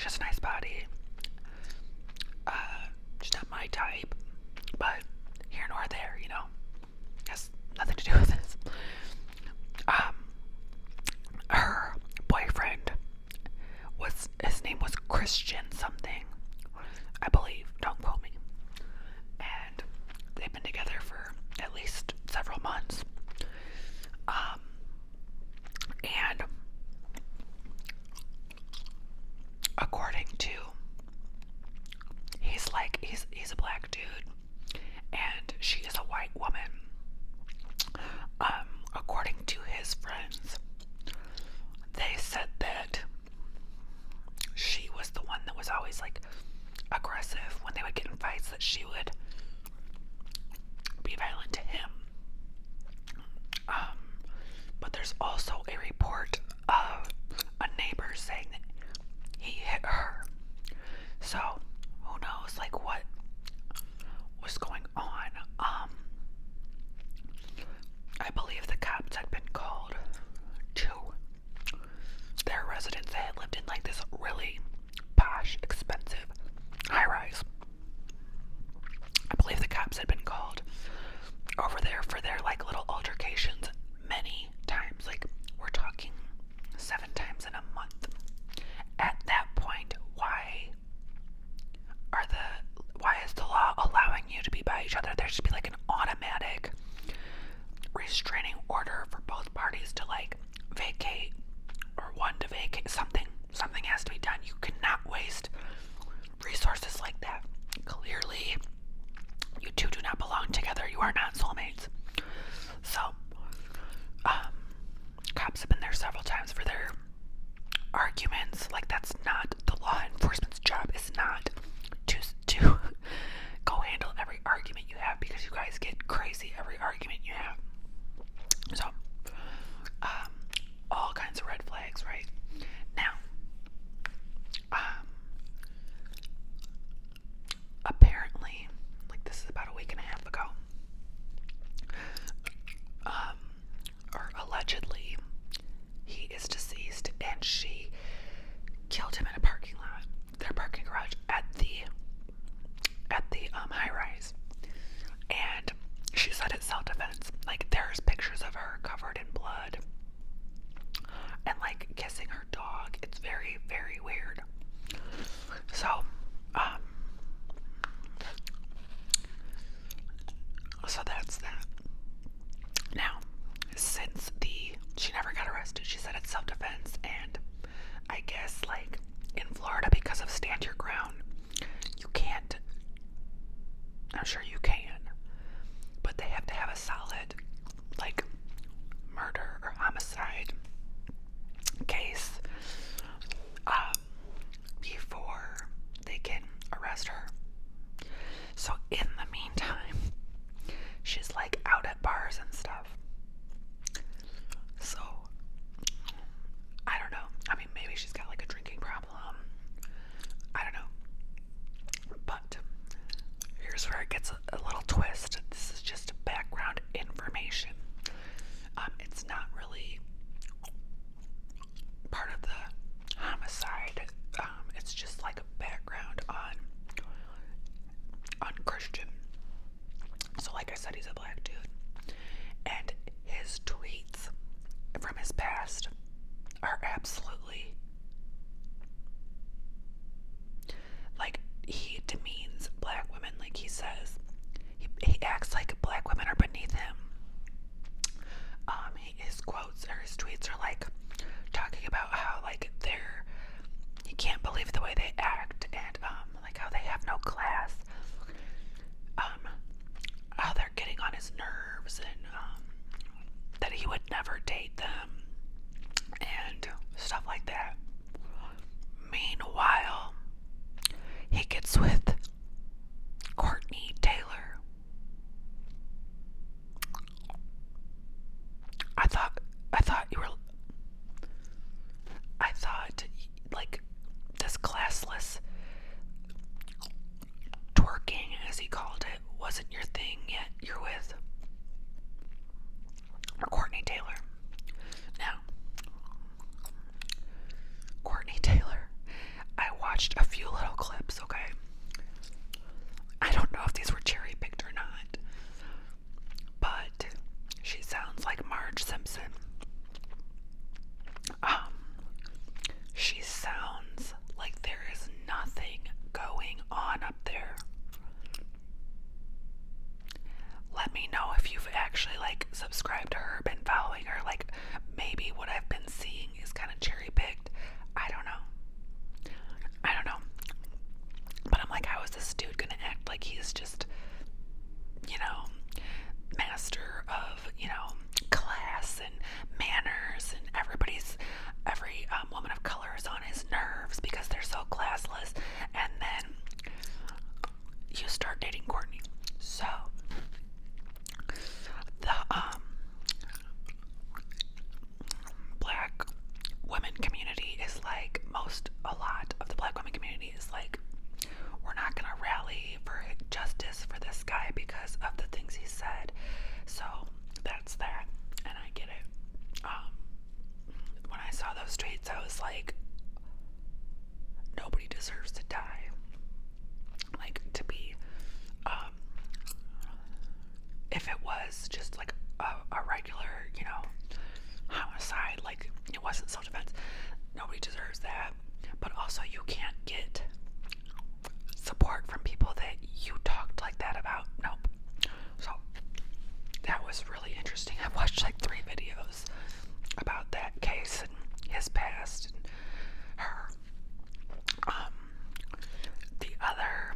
has a nice body. She's not my type, but here nor there, has nothing to do with this. Her boyfriend his name was Christian something, I believe, don't quote me. And they've been together for at least several months. And according to, he's a black dude, and she is a white woman. According to his friends, they said that she was the one that was always like aggressive when they would get in fights, that she would be violent to him. But there's also a report of a neighbor saying that he hit her. So who knows like what was going on. I believe the cops had been called to their residence. They had lived in like this really posh, expensive high-rise. I believe the cops had been called over there for their like little altercations many times. Like we're talking 7 times in a month. At that point, why is the law allowing you to be by each other? There should be like an automatic restraining order for both parties to like vacate, or one to vacate. Something has to be done. You cannot waste resources like that. Clearly, you two do not belong together. You are not soulmates. So, cops have been there several times for their arguments. Like, that's not the law enforcement's job. Is not to go handle every argument you have, because you guys get crazy every argument you have. So, all kinds of red flags, right? Now, apparently, like this is about a week and a half ago, or allegedly, he is deceased, and she killed him in a parking lot, their parking garage at the high-rise. And she said it's self-defense. Like, there's pictures of her covered in blood and like kissing her dog. It's very, very weird. So, so that's that. Now, since she never got arrested, she said it's self-defense, and I guess like in Florida, because of stand your ground, you can't, I'm sure you can, but they have to have a solid like murder or homicide case before they can arrest her. So in the meantime, she's like out at bars and stuff. So I don't know. I mean, maybe she's got like a drinking problem. I don't know. But here's where it gets a little twist. This is just background information. It's not really part of the homicide. It's just like a background on Christian. So like I said, he's a black dude, and his tweets from his past are absolutely, like, he demeans black women. Like, he says he acts like black women are beneath him. His quotes or his tweets are like talking about how like you can't believe the way they act, and like how they have no class, how they're getting on his nerves, and that he would never date them and stuff like that. Meanwhile, he gets with Courtney Taylor. I thought like this classless twerking, as he called it, wasn't your thing yet. You're with Courtney Taylor. Now, Courtney Taylor, I watched wasn't self-defense. Nobody deserves that. But also, you can't get support from people that you talked like that about. Nope. So that was really interesting. I watched like 3 videos about that case and his past and her. The other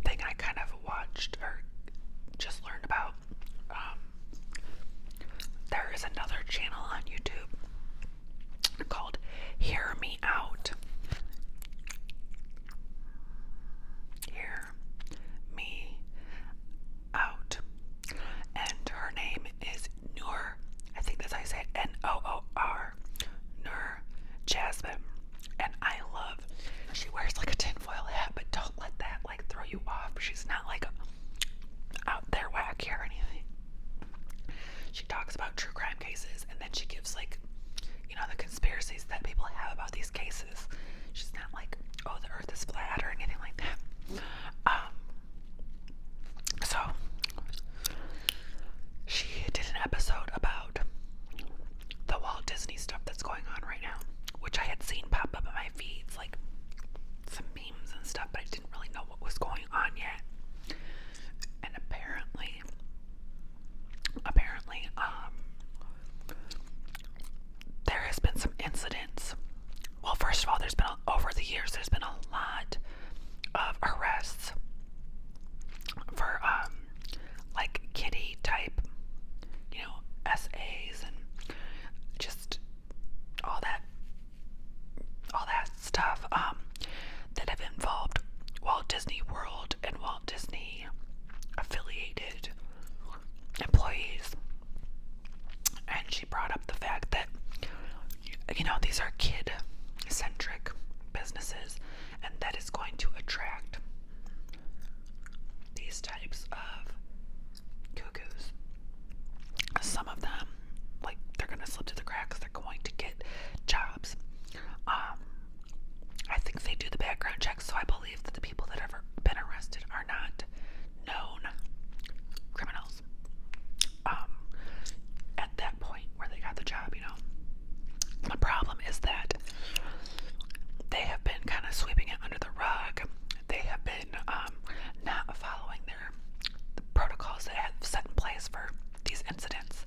thing I kind of watched or just learned about, there is another channel on YouTube called Hear Me Out. Hear Me Out. And her name is Noor, I think that's how you say it, Noor, Noor Jasmine. And I love, she wears like a tinfoil hat, but don't let that like throw you off. She's not like out there wacky or anything. She talks about true crime cases, and then she gives like, you know, the conspiracies that people have about these cases. She's not like, oh, the earth is flat or anything like that. So she did an episode about the Walt Disney stuff that's going on right now, which I had seen pop up in my feeds, like some memes and stuff, but I didn't really know what was going on yet. And apparently, there has been some incidents. Well, first of all, over the years, there's been a lot of arrests for, like kiddie type, you know, SAs and just all that stuff, that have involved Walt Disney World and Walt Disney affiliated employees. And she brought up the fact that, you know, these are kid-centric businesses, and that is going to attract these types of cuckoos. Some of them, like, they're going to slip through the cracks. They're going to get jobs. I think they do the background checks, so I believe that the people that have been arrested are not known criminals. At that point where they got the job, you know. The problem is that they have been kind of sweeping it under the rug. They have been not following the protocols they have set in place for these incidents.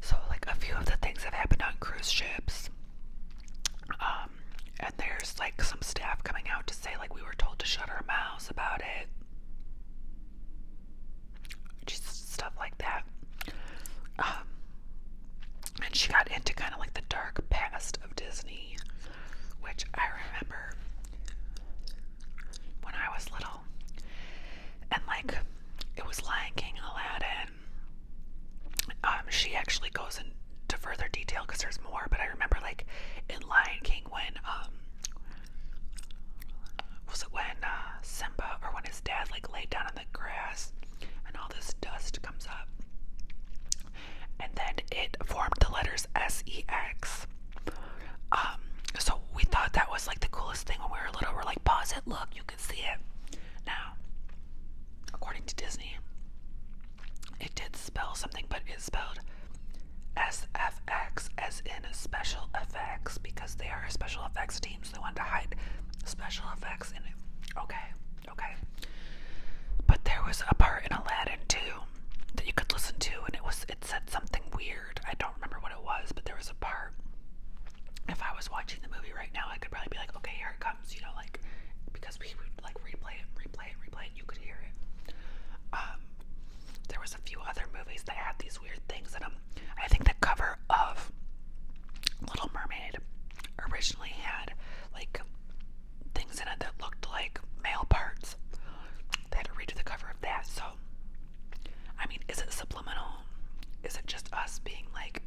So, like, a few of the things have happened on cruise ships. And there's like some staff coming out to say, like, we were told to shut our mouths about it. Just stuff like that. And she got into kind of like the dark past of Disney, which I remember when I was little. And like, it was Lion King, Aladdin. She actually goes into further detail because there's more, but I remember like in Lion King when was it when Simba, or when his dad like laid down in the grass and all this dust comes up, and then it formed the letters SEX. So we thought that was like the coolest thing when we were little. We're like, pause it, look, you can see it. Now, according to Disney, it did spell something, but it spelled SFX, as in special effects, because they are a special effects team, so they wanted to hide special effects in it. Okay. But there was a part in Aladdin too that you could listen to, and it said something weird. I don't remember what it was, but there was a part. If I was watching the movie right now, I could probably be like, okay, here it comes, you know, like, because we would like replay it, you could hear it. There was a few other movies that had these weird things in them. I think the cover of Little Mermaid originally had like things in it that looked like male parts. They had to redo the cover of that. So, I mean, is it subliminal? Is it just us being like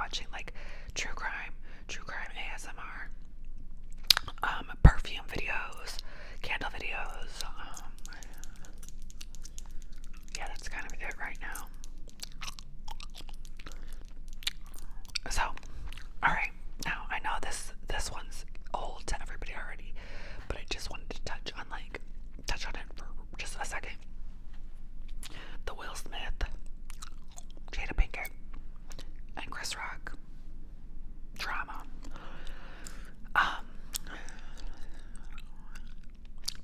watching like true crime ASMR, perfume videos, candle videos. Yeah, that's kind of it right now. So, alright, now I know this one's old to everybody already, but I just wanted to touch on it for just a second. The Will Smith, Jada Pinkett, and Chris Rock drama.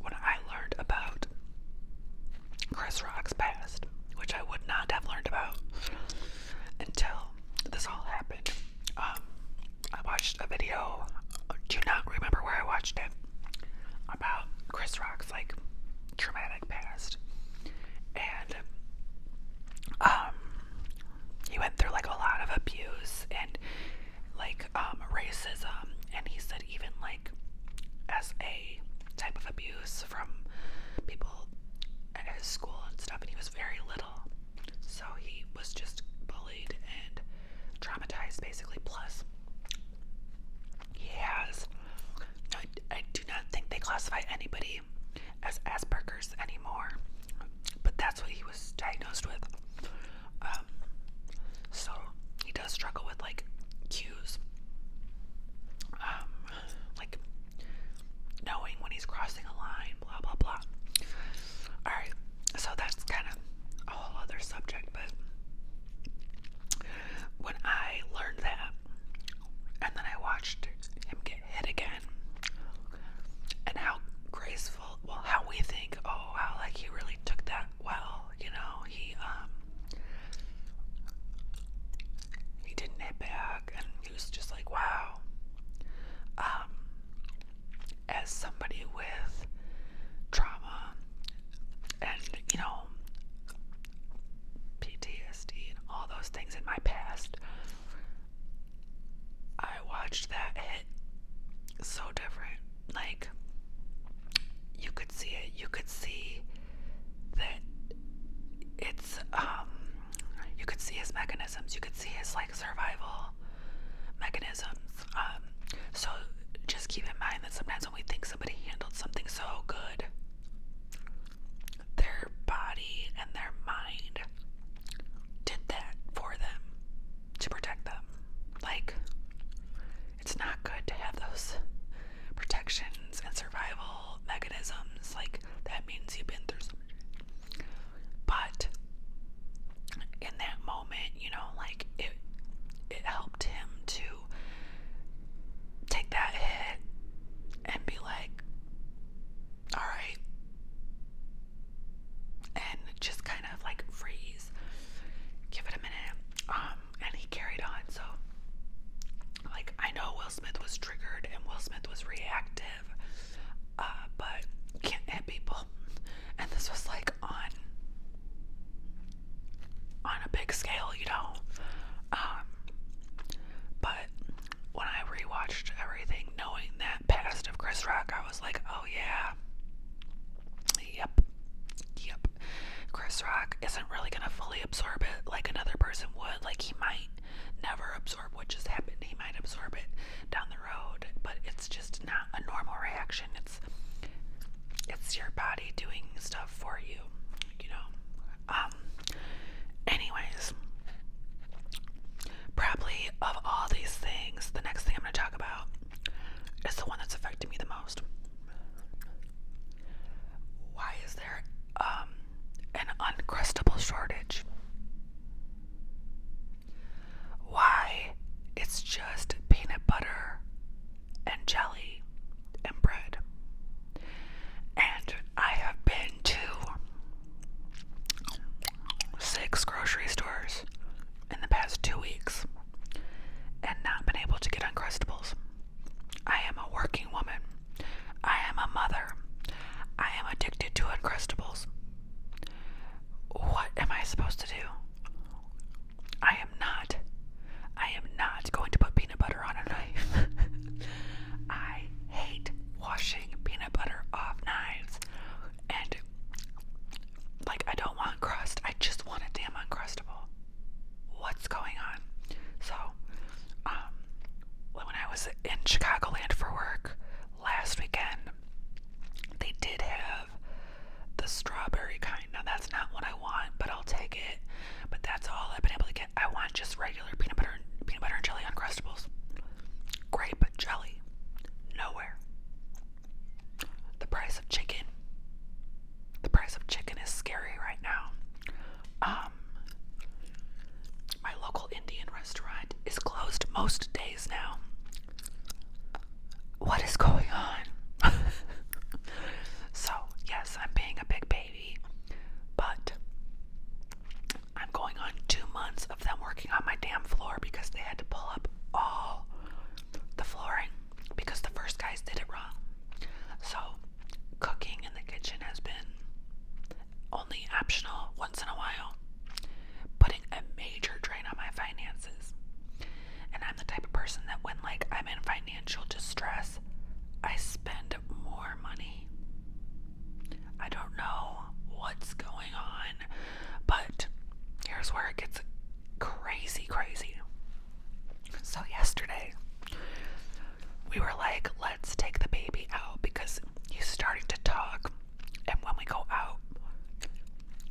When I learned about Chris Rock's past, which I would not have learned about until this all happened, I watched a video, do not remember where I watched it, about Chris Rock's traumatic past. And he went through a lot of abuse and racism, and he said even as a type of abuse from people at his school and stuff, and he was very little, so he was just bullied and traumatized basically. Plus he has, I do not think they classify anybody as Asperger's anymore, but that's what he was diagnosed with. So he does struggle with cues, knowing when he's crossing a line, blah blah blah. Alright, so that's kind of a whole other subject, but when I learned that, and then I watched him get hit again, and how graceful, well, how we think, oh, how he really took that well, he didn't hit back, and he was just wow. As somebody with trauma and PTSD and all those things in my past, I watched that hit so different. You could see it. You could see that it's you could see his mechanisms. You could see his survival mechanisms was in Chicagoland for work last weekend. They did have the strawberry kind. Now that's not what I want, but I'll take it. But that's all I've been able to get. I want just regular peanut butter and jelly Uncrustables. Grape jelly. Nowhere. The price of chicken. The price of chicken is scary right now. My local Indian restaurant is closed most days now. What is going on? So, yes, I'm being a big baby, but I'm going on 2 months of them working on my damn floor because they had to pull up all the flooring because the first guys did it wrong. So, cooking in the kitchen has been only optional once in a while, putting a major drain on my finances. And I'm the type of person that when I'm in financial distress, I spend more money. I don't know what's going on, but here's where it gets crazy. So yesterday, we were like, let's take the baby out because he's starting to talk. And when we go out,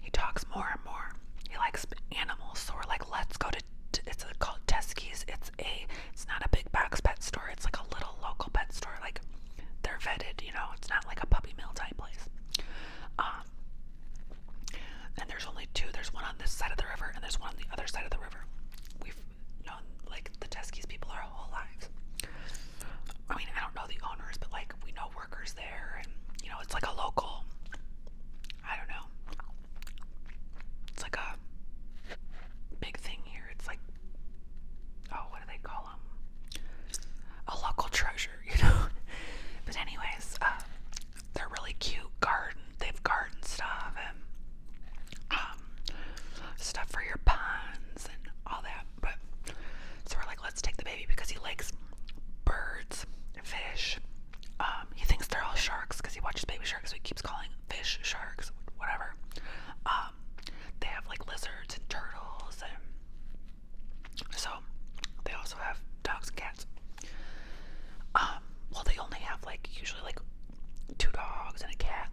he talks more and more. He likes animals, so we're like, let's go to it's called Teskey's. It's not a big box pet store. It's like a little local pet store. Like, they're vetted, it's not like a puppy mill type place. And there's only two. There's one on this side of the river and there's one on the other side of the river. We've known the Teskey's people our whole lives. I mean, I don't know the owners, but we know workers there, and it's like a local, I don't know. It's like a big thing here. It's like, oh, what do they call them? A local treasure, But anyways, they're really cute. They have garden stuff and stuff for your ponds and all that. But so we're like, let's take the baby because he likes birds, fish. He thinks they're all sharks because he watches Baby Shark, so he keeps calling fish sharks, whatever. They have lizards and turtles, and so they also have dogs and cats. Well, they only have usually 2 dogs and a cat.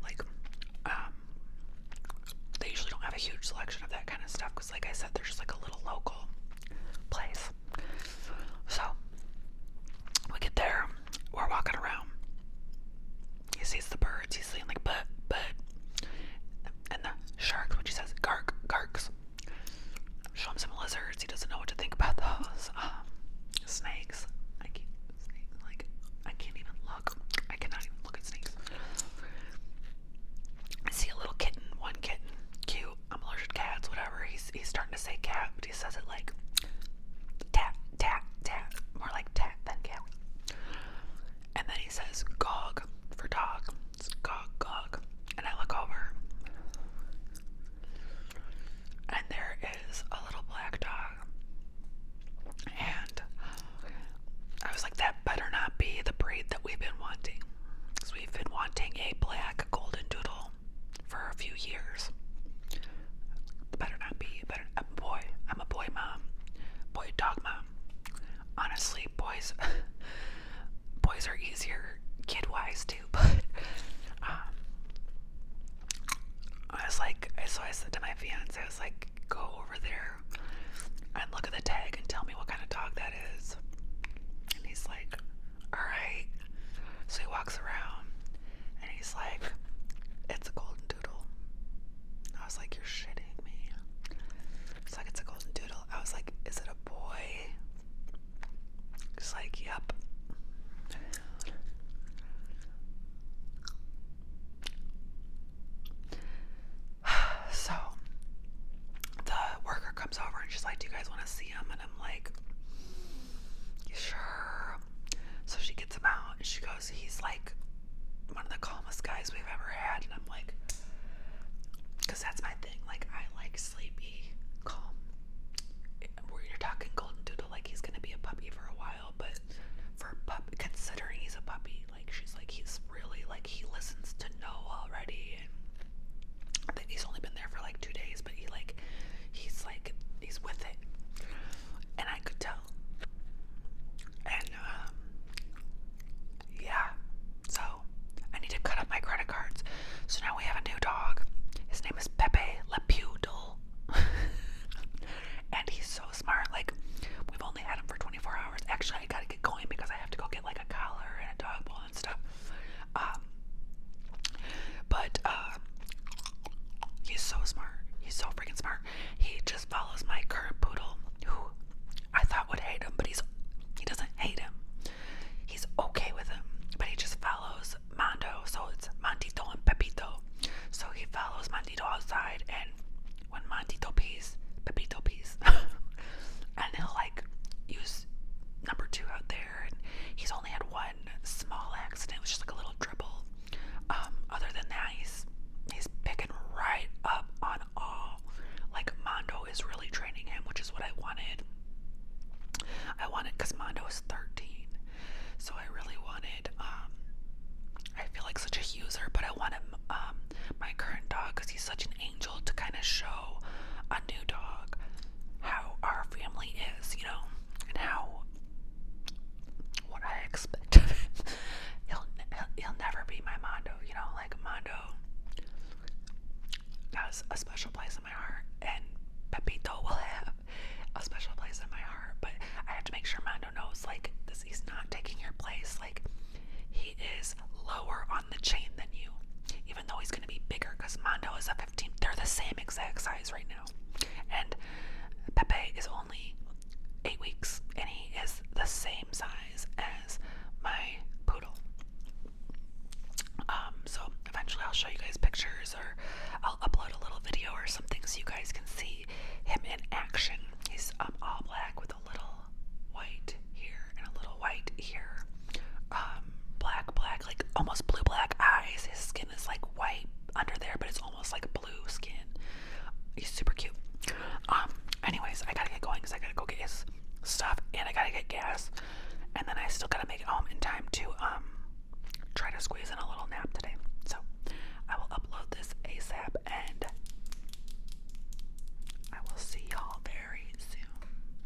They usually don't have a huge selection of that kind of stuff because, like I said, they're just a little local place. So we get there, we're walking around. He sees the birds. He's saying but, and the sharks, which he says garks. Show him some lizards. He doesn't know what to think about those. Snakes. I can't even look. I cannot even look at snakes. I see a little kitten, one kitten, cute. I'm allergic to cats, whatever. He's starting to say cat, but he says it like tat, tat, tat, more like tat than cat. And then he says gog for dog. It's gog, gog. And I look over, and there is a little black dog. And I was like, that better not be the breed that we've been wanting. Because we've been wanting a black golden doodle for a few years. Better not be. I'm a boy mom. Boy dog mom. Honestly, boys are easier kid-wise too, but I said to my fiance, I was like, go over there and look at the tag and tell me what kind of dog that is. And he's like, alright. So he walks around and he's like, it's a golden doodle. I was like, you're shitting me. He's like, it's a golden doodle. I was like, is it a boy? He's like, yep. So the worker comes over and she's like, do you guys want to see him? And I'm like, sure. So she gets him out and she goes, he's like one of the calmest guys we've ever had. And I'm like, because that's my thing. I like sleepy, calm. Where you're talking golden doodle, he's gonna be a puppy for a while, but considering he's a puppy, she's like, he's really he listens to no already. And I think he's only been there for 2 days, but he's with it, and I could tell. And because Mondo is 13. So I really wanted, I feel like such a user, but I wanted my current dog, because he's such an angel, to kind of show a new dog how our family is, you know, and how, what I expect of him. He'll never be my Mondo, you know, like Mondo has a special place in my heart, and Pepito will have a special place in my heart, but I have to make sure Mondo knows, like, this, he's not taking your place. Like, he is lower on the chain than you, even though he's going to be bigger, because Mondo is a 15. They're the same exact size right now, and Pepe is only 8 weeks, and he is the same size as my poodle. So eventually I'll show you guys pictures, or I'll upload a little video or something so you guys can see him in action. He's all black with a little white here and a little white here. Black, like almost blue-black eyes. His skin is like white under there, but it's almost like blue skin. He's super cute. Anyways, I gotta get going because I gotta go get his stuff and I gotta get gas, and then I still gotta make it home in time to try to squeeze in a little nap.